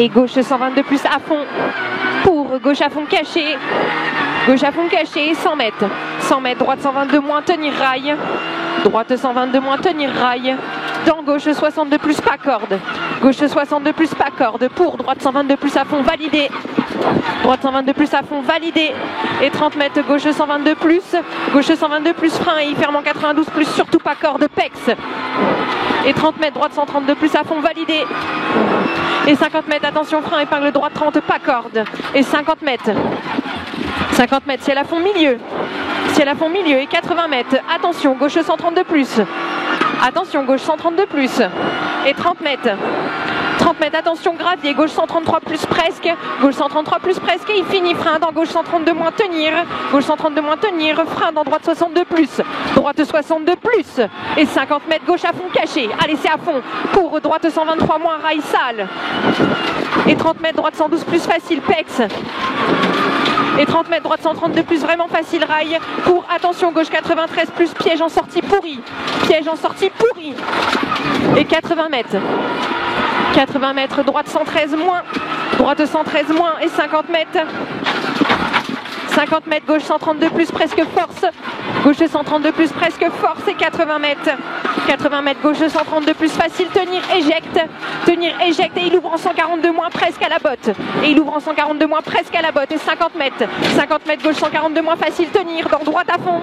Et gauche 122 plus à fond pour gauche à fond caché. Gauche à fond caché, 100 mètres. 100 mètres, droite 122 moins, tenir rail. Droite 122 moins, tenir rail. Dans gauche 62 plus, pas corde. Gauche 62 plus, pas corde. Pour droite 122 plus à fond, validé. Droite 122 plus à fond, validé. Et 30 mètres, gauche 122 plus. Gauche 122 plus, frein et ferme en 92 plus, surtout pas corde, pex. Et 30 mètres, droite 132 plus à fond, validé. Et 50 mètres, attention, frein, épingle droite 30, pas corde. Et 50 mètres. 50 mètres, ciel à fond milieu. Ciel à fond milieu et 80 mètres. Attention, gauche 132 plus. Attention, gauche 132 plus. Et 30 mètres. 30 mètres, attention, gravier, gauche 133 plus presque. Gauche 133 plus presque. Et il finit, frein dans gauche 132 moins, tenir. Gauche 132 moins, tenir. Frein dans droite 62 plus. Droite 62 plus. Et 50 mètres, gauche à fond caché. Allez, c'est à fond. Pour droite 123 moins, rail sale. Et 30 mètres, droite 112 plus facile, pex. Et 30 mètres, droite 132 plus, vraiment facile, rail. Pour, attention, gauche 93 plus, piège en sortie pourri. Piège en sortie pourri. Et 80 mètres. 80 mètres, droite 113 moins. Droite 113 moins et 50 mètres. 50 mètres, gauche 132 plus, presque force. Gauche 132 plus, presque force et 80 mètres. 80 mètres, gauche 132 plus, facile, tenir, éjecte. Tenir, éjecte et il ouvre en 142 moins, presque à la botte. Et il ouvre en 142 moins, presque à la botte. Et 50 mètres. 50 mètres, gauche 142 moins, facile, tenir, dans droite à fond.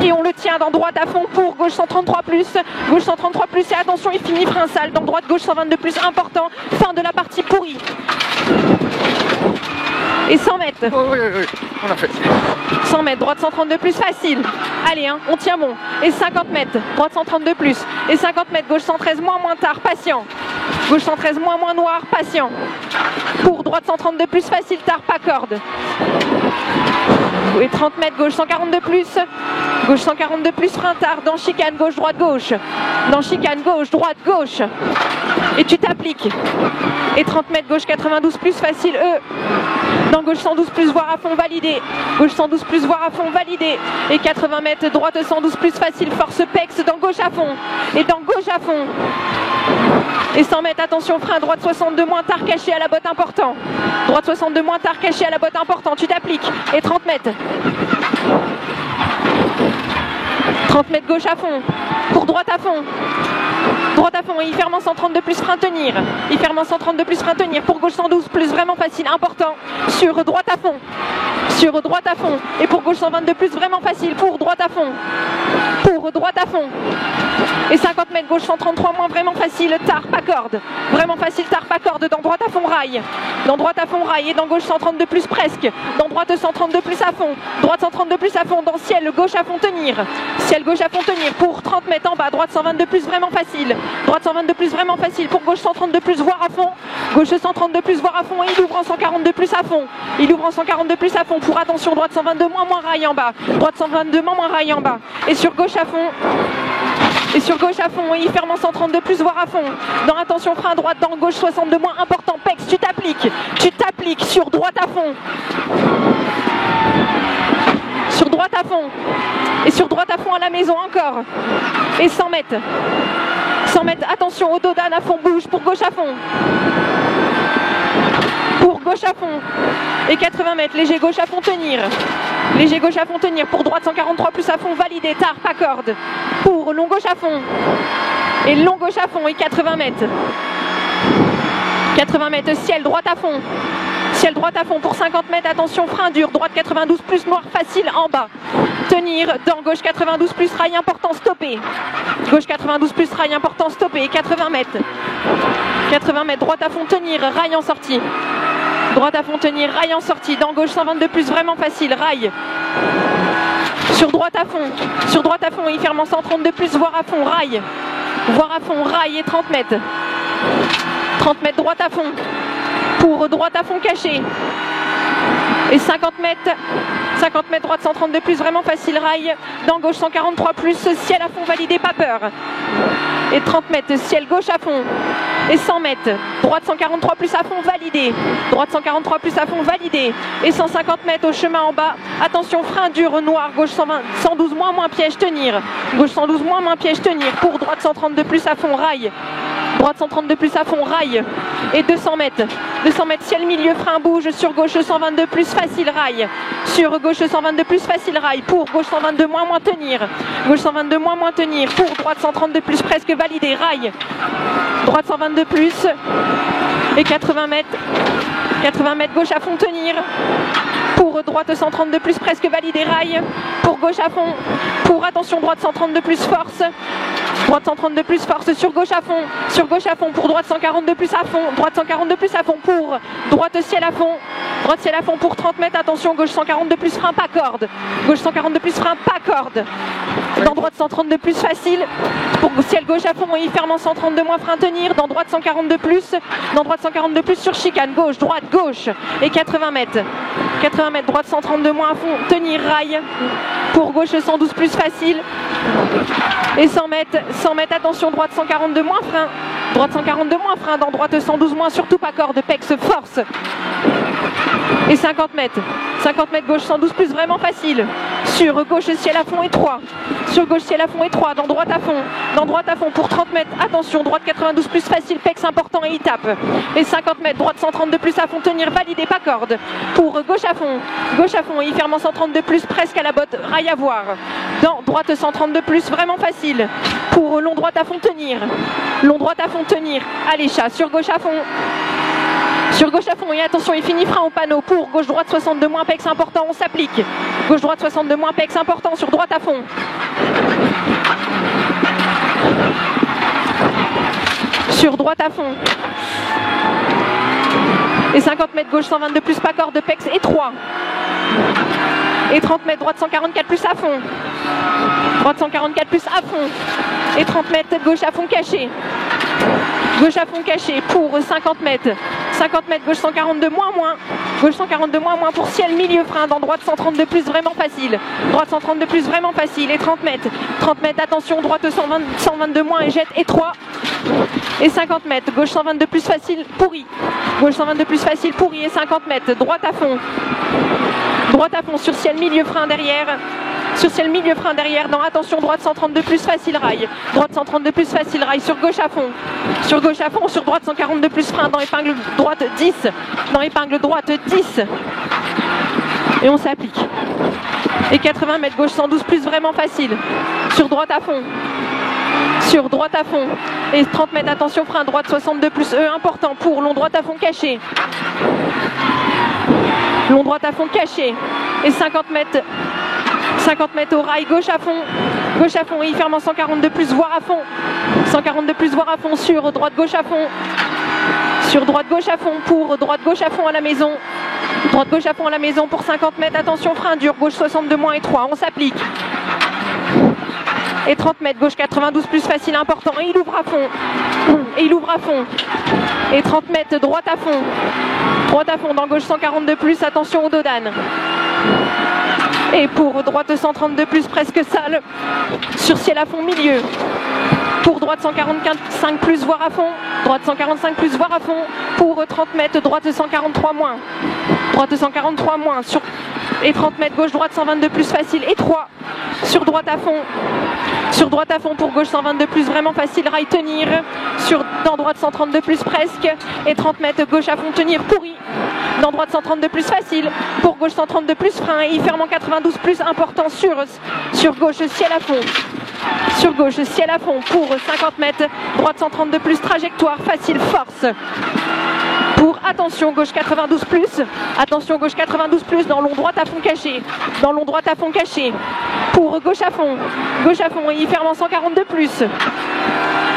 Et on le tient dans droite à fond pour gauche 133 plus. Gauche 133 plus et attention, il finit frein sale. Dans droite, gauche 122 plus, important. Fin de la partie pourrie. Et 100 mètres. Oui, on a fait. 100 mètres, droite 132 plus, facile. Allez, hein, on tient bon. Et 50 mètres, droite 132 plus. Et 50 mètres, gauche 113 moins, moins tard, patient. Gauche 113 moins, moins noir, patient. Pour droite 132 plus, facile, tard, pas corde. Et 30 mètres, gauche 142 plus. Gauche 142 plus, frein tard. Dans chicane, gauche, droite, gauche. Dans chicane, gauche, droite, gauche. Et tu t'appliques. Et 30 mètres, gauche 92 plus, facile, Dans gauche 112 plus, voire à fond, validé. Gauche 112 plus, voire à fond, validé. Et 80 mètres, droite 112 plus, facile, force pex, dans gauche à fond. Et dans gauche à fond. Et 100 mètres, attention, frein, droite 62 moins, tard caché à la botte, important. Droite 62 moins, tard caché à la botte, important. Tu t'appliques. Et 30 mètres. 30 mètres, gauche à fond. Pour droite à fond. Droite à fond, et il ferme en 132 plus, frein tenir. Il ferme en 132 plus, frein tenir. Pour gauche 112 plus, vraiment facile, important. Sur droite à fond. Sur droite à fond. Et pour gauche 122 plus, vraiment facile. Pour droite à fond. Pour droite à fond. Et 50 mètres, gauche 133 moins, vraiment facile, tard, pas corde. Vraiment facile, tard, pas corde. Dans droite à fond, rail. Dans droite à fond, rail. Et dans gauche 132 plus, presque. Dans droite 132 plus à fond. Droite 132 plus à fond. Dans ciel, gauche à fond, tenir. Ciel, gauche à fond, tenir. Pour 30 mètres en bas. Droite 122 plus, vraiment facile. Droite 122 plus, vraiment facile. Pour gauche 132 plus, voire à fond. Gauche 132 plus, voire à fond. Et il ouvre en 142 plus à fond. Il ouvre en 142 plus à fond. Pour attention, droite 122 moins, moins rail en bas. Droite 122 moins, moins rail en bas. Et sur gauche à fond. Et sur gauche à fond, et il ferme en 132 plus, voire à fond. Dans attention, frein droite, dans gauche 62 moins, important, pex, tu t'appliques sur droite à fond. Sur droite à fond. Et sur droite à fond à la maison encore. Et 100 mètres. 100 mètres, attention, au dos d'âne à fond, bouge pour gauche à fond. Pour gauche à fond. Et 80 mètres, léger gauche à fond, tenir. Léger gauche à fond, tenir. Pour droite 143 plus à fond, validé, tard, pas corde. Pour long gauche à fond. Et long gauche à fond, et 80 mètres. 80 mètres, ciel, droite à fond. Ciel, droite à fond pour 50 mètres, attention, frein dur. Droite 92 plus, noir, facile, en bas. Tenir, dans gauche 92 plus, rail important, stopper. Gauche 92 plus, rail important, stopper. Et 80 mètres. 80 mètres, droite à fond, tenir, rail en sortie. Droite à fond, tenir, rail en sortie. Dans gauche 122 plus, vraiment facile, rail. Sur droite à fond, il ferme en 132 plus, voire à fond, rail. Voire à fond, rail et 30 mètres. 30 mètres, droite à fond. Pour droite à fond caché. Et 50 mètres, droite 132 plus, vraiment facile, rail. Dans gauche 143 plus, ciel à fond, validé, pas peur. Et 30 mètres, ciel gauche à fond. Et 100 mètres, droite 143 plus à fond, validé. Droite 143 plus à fond, validé. Et 150 mètres au chemin en bas. Attention, frein dur, noir, gauche 112 moins, moins piège, tenir. Gauche 112 moins, moins piège, tenir. Pour droite 132 plus à fond, rail. droite 132 plus à fond, rail. Et 200 mètres. 200 mètres, ciel milieu, frein, bouge. Sur gauche 122 plus, facile, rail. Sur gauche 122 plus, facile, rail. Pour gauche 122 moins, tenir. Gauche 122 moins, tenir. Pour droite 132 plus, presque validé, rail. Droite 122 plus. Et 80 mètres. 80 mètres, gauche à fond, tenir. Pour droite 132 plus, presque validé, rail. Pour gauche à fond. Pour attention, droite 132 plus, force. Droite 132 plus, force. Sur gauche à fond. Sur gauche à fond. Pour droite 142 plus à fond. Droite 142 plus à fond. Pour droite ciel à fond. Droite ciel à fond pour 30 mètres. Attention, gauche 142 plus, frein, pas corde. Gauche 142 plus, frein, pas corde. Dans droite 132 plus, facile. Pour ciel gauche à fond et ferme en 132 moins, frein, tenir. Dans droite 142 plus. Dans droite 142 plus sur chicane. Gauche, droite, gauche. Et 80 mètres. 80 mètres, droite 132 moins à fond. Tenir, rail. Pour gauche 112 plus, facile. Et 100 mètres, attention, droite 142 moins, frein. Droite 142 moins, frein. Dans droite 112 moins, surtout pas corde. Pex, force. Et 50 mètres. 50 mètres, gauche 112 plus, vraiment facile. Sur gauche, ciel à fond et 3. Sur gauche, ciel à fond et 3. Dans droite à fond. Dans droite à fond pour 30 mètres. Attention, droite 92 plus, facile. Pex important et il tape. Et 50 mètres, droite 132 plus à fond, tenir, validé, pas corde. Pour gauche à fond. Gauche à fond, il ferme en 132 plus, presque à la botte. Rail à voir. Dans droite 132 plus, vraiment facile. Pour long droite à fond, tenir. Long droite à fond, tenir. Allez, chat. Sur gauche à fond. Sur gauche à fond et attention, il finit frein au panneau. Pour gauche droite 62 moins, pex important, on s'applique. Gauche droite 62 moins, pex important, sur droite à fond. Sur droite à fond. Et 50 mètres, gauche 122 plus, pas corde, pex et 3. Et 30 mètres, droite 144 plus à fond. Droite 144 plus à fond. Et 30 mètres, gauche à fond caché. Gauche à fond caché pour 50 mètres. 50 mètres, gauche 142 moins. Gauche 142 moins pour ciel, milieu, frein. Dans droite 132 plus, vraiment facile. Droite 132 plus, vraiment facile. Et 30 mètres. 30 mètres, attention, droite 122 moins et jette et 3. Et 50 mètres, gauche 122 plus, facile, pourri. Gauche 122 plus, facile, pourri. Et 50 mètres, droite à fond. Droite à fond sur ciel, milieu, frein derrière. Sur ciel, milieu, frein derrière. Dans attention, droite 132 plus, facile, rail. Droite 132 plus, facile, rail. Sur gauche à fond. Sur gauche à fond, sur droite 142 plus, frein. Dans épingle droite 10. Dans épingle droite 10. Et on s'applique. Et 80 mètres, gauche 112 plus, vraiment facile. Sur droite à fond. Sur droite à fond. Et 30 mètres, attention, frein. Droite 62 plus, important pour long droite à fond caché. Long droite à fond caché. Et 50 mètres. 50 mètres au rail, gauche à fond, et il ferme en 142 plus, voire à fond, 142 plus, voire à fond, sur droite, gauche à fond, sur droite, gauche à fond, pour droite, gauche à fond à la maison, droite, gauche à fond à la maison pour 50 mètres, attention, frein dur, gauche 62 moins et 3, on s'applique. Et 30 mètres, gauche 92 plus, facile, important, et il ouvre à fond, et 30 mètres, droite à fond, dans gauche 142 plus, attention au dodane. Et pour droite 132 plus, presque sale. Sur ciel à fond, milieu. Pour droite 145 plus, voire à fond. Droite 145 plus, voire à fond. Pour 30 mètres, droite 143 moins. Droite 143 moins. Et 30 mètres, gauche, droite 122 plus, facile. Et 3. Sur droite à fond. Sur droite à fond pour gauche 122 plus, vraiment facile, rail, tenir. Dans droite 132 plus, presque. Et 30 mètres, gauche à fond, tenir, pourri. Dans droite 132 plus, facile. Pour gauche 132 plus, frein. Et il ferme en 92 plus, important, sur gauche, ciel à fond. Sur gauche, ciel à fond pour 50 mètres. Droite 132 plus, trajectoire, facile, force. Pour attention, gauche 92 plus. Attention, gauche 92 plus, dans long droite à fond caché. Dans long droite à fond caché. Pour gauche à fond. Gauche à fond, et il ferme en 142 plus.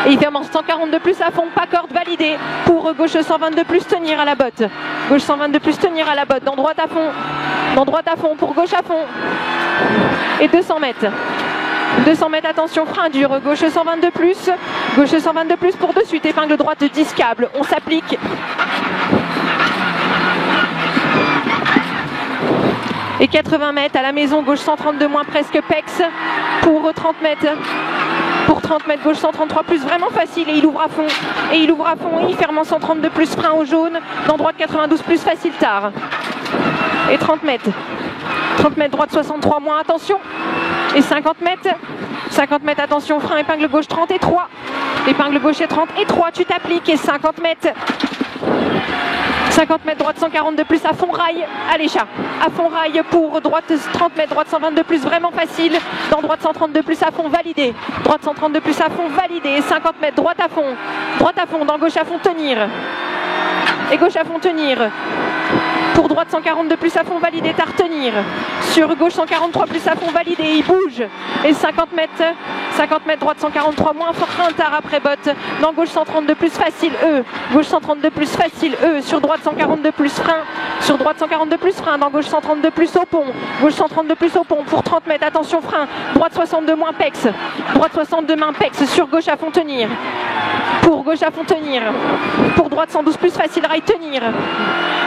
Et il ferme en 142 plus à fond, pas corde, validé. Pour gauche 122 plus, tenir à la botte. Gauche 122 plus, tenir à la botte. Dans droite à fond. Dans droite à fond, pour gauche à fond. Et 200 mètres. 200 mètres, attention, frein dur. Gauche 122 plus. Gauche 122 plus pour de suite. Épingle droite 10 câbles. On s'applique. Et 80 mètres à la maison, gauche 132 moins, presque pex. Pour 30 mètres. Pour 30 mètres, gauche 133 plus, vraiment facile. Et il ouvre à fond. Et il ouvre à fond. Et il ferme en 132 plus, frein au jaune. Dans droite 92 plus, facile, tard. Et 30 mètres. 30 mètres, droite 63 moins, attention. Et 50 mètres. 50 mètres, attention, frein, épingle gauche 30 et 3. épingle gauche et 30 et 3, tu t'appliques et 50 mètres. 50 mètres droite 142 plus à fond rail, allez chat, à fond rail pour droite 30 mètres, droite 122 plus vraiment facile, dans droite 132 plus à fond validé, droite 132 plus à fond validé, 50 mètres droite à fond, dans gauche à fond tenir, et gauche à fond tenir, pour droite 142 plus à fond validé, t'as retenir, sur gauche 143 plus à fond validé, il bouge, et 50 mètres droite 143 moins fort frein, tard après botte, dans gauche 132 plus facile, gauche 132 plus facile, sur droite 142 plus frein, sur droite 142 plus frein, dans gauche 132 plus au pont, gauche 132 plus au pont, pour 30 mètres, attention frein, droite 62 moins pex, droite 62 main pex, sur gauche à fond tenir, pour gauche à fond tenir, pour droite 112 plus facile, rail tenir,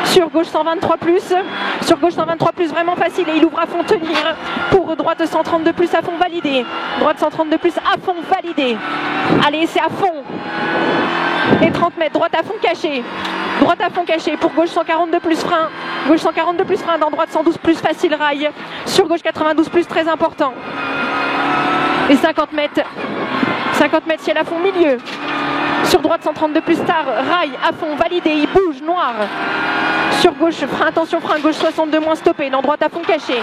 sur gauche 123 plus, sur gauche 123 plus vraiment facile et il ouvre à fond tenir, pour droite 132 plus à fond validé, droite 132 plus à fond validé, allez c'est à fond, et 30 mètres droite à fond caché, pour gauche 142 plus frein, gauche 142 plus frein, dans droite 112 plus facile rail, sur gauche 92 plus très important, et 50 mètres ciel à fond milieu, sur droite 132 plus tard, rail à fond validé, il bouge noir, sur gauche frein, attention frein, gauche 62 moins stoppé, dans droite à fond caché,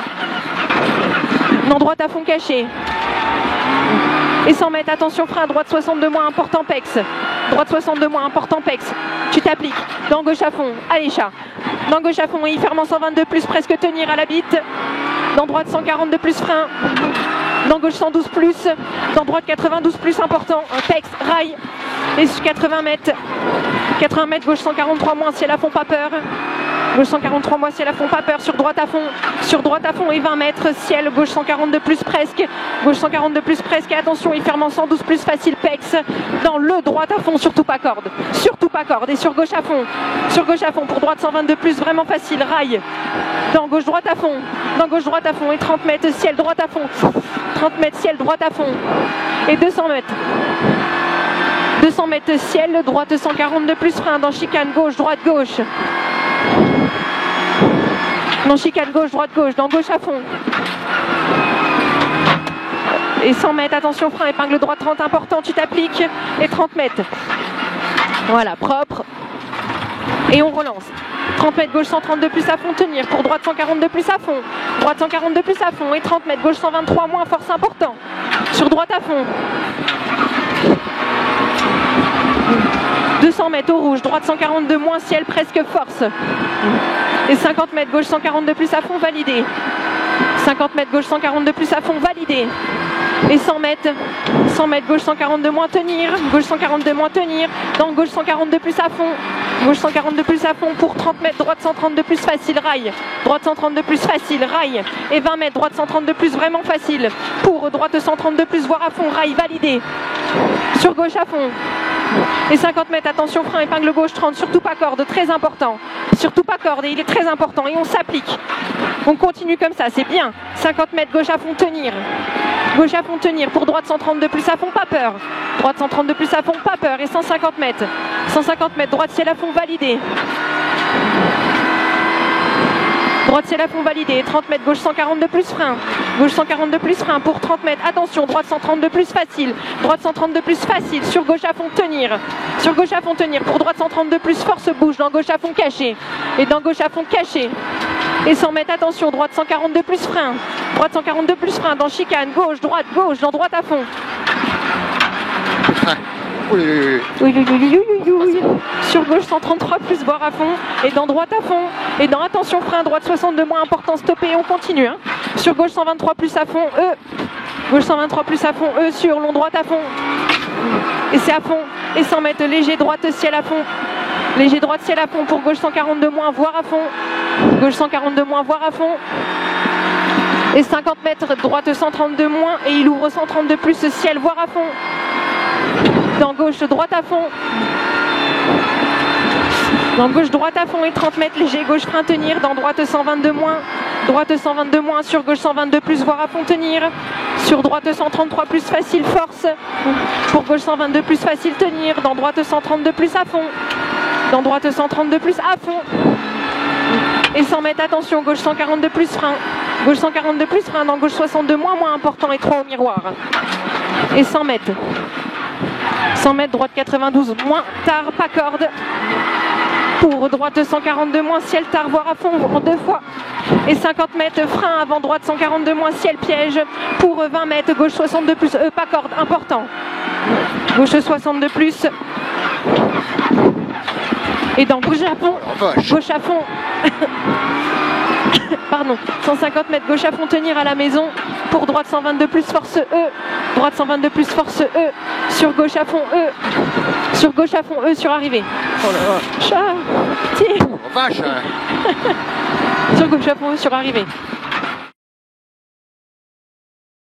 dans droite à fond caché, et 100 mètres, attention frein, droite 62 moins important pex, droite 62 moins important pex, tu t'appliques, dans gauche à fond, allez chat, dans gauche à fond, et il ferme en 122 plus, presque tenir à la bite, dans droite 142 plus frein, dans gauche 112 plus, dans droite 92 plus important, pex, rail, et 80 mètres, gauche 143 moins, ciel à fond pas peur, gauche 143 moins, ciel à fond pas peur, sur droite à fond et 20 mètres, ciel, gauche 142 plus presque, gauche 142 plus presque, et attention, il ferme en 112 plus facile, pex, dans le droite à fond, surtout pas corde, et sur gauche à fond, pour droite 122 plus, vraiment facile, rail, dans gauche droite à fond, et 30 mètres, ciel droite à fond, 30 mètres, ciel droite à fond, et 200 mètres, ciel, droite 142 plus frein, dans chicane gauche, droite gauche, dans chicane gauche, droite gauche, dans gauche à fond, et 100 mètres, attention frein, épingle droite 30 important, tu t'appliques, et 30 mètres, voilà, propre, et on relance, 30 mètres gauche 132 plus à fond tenir, pour droite 142 plus à fond, droite 142 plus à fond, et 30 mètres gauche 123 moins force important, sur droite à fond, 200 mètres au rouge, droite 142 moins ciel presque force, et 50 mètres gauche 142 plus à fond validé, 50 mètres gauche 142 plus à fond validé, et 100 mètres gauche 142 moins tenir, gauche 142 moins tenir, dans gauche 142 plus à fond, gauche 142 plus à fond, pour 30 mètres droite 132 plus facile rail, droite 132 plus facile rail, et 20 mètres droite 132 plus vraiment facile, pour droite 132 plus voire à fond rail validé, sur gauche à fond, et 50 mètres, attention frein, épingle gauche 30, surtout pas corde, très important, surtout pas corde, et il est très important, et on s'applique, on continue comme ça, c'est bien, 50 mètres gauche à fond tenir, pour droite 132 plus à fond pas peur, droite 132 plus à fond pas peur, et 150 mètres, droite ciel à fond validé, droite ciel à fond validé, 30 mètres gauche 142 plus frein, pour 30 mètres, attention, droite 132 plus facile, sur gauche à fond tenir, pour droite 132 plus force bouge, dans gauche à fond caché, et 100 mètres, attention, droite 142 plus frein, dans chicane, gauche, dans droite à fond. Sur gauche 133 plus bord à fond, et dans droite à fond, et dans attention frein, droite 62 moins important, stoppé, on continue, hein. Sur gauche 123 plus à fond, gauche 123 plus à fond, sur long droite à fond, et c'est à fond, et 100 mètres, léger droite ciel à fond, pour gauche 142 moins, voire à fond, et 50 mètres, droite 132 moins, et il ouvre 132 plus, ciel, voire à fond, dans gauche droite à fond, et 30 mètres, léger gauche frein tenir, dans droite 122 moins, sur gauche 122 plus, voire à fond tenir, sur droite 133 plus facile force, pour gauche 122 plus facile tenir, dans droite 132 plus à fond, et 100 mètres, attention, gauche 142 plus frein, dans gauche 62 moins important, et 3 au miroir, et 100 mètres. 100 mètres, droite 92, moins tard, pas corde. Pour droite 142 moins ciel, tard, voire à fond en 2 fois. Et 50 mètres, frein avant droite 142 moins ciel, piège. Pour 20 mètres, gauche 62 plus, pas corde, important. Gauche 62 plus. Et dans gauche à fond, gauche à fond. Pardon, 150 mètres, gauche à fond, tenir à la maison. Pour droite 122 plus, force E. Droite 122 plus, force E. Sur gauche à fond, E. Sur gauche à fond, E sur arrivée. Oh là là. Chat. Tiens. Vache. Sur gauche à fond, E sur arrivée.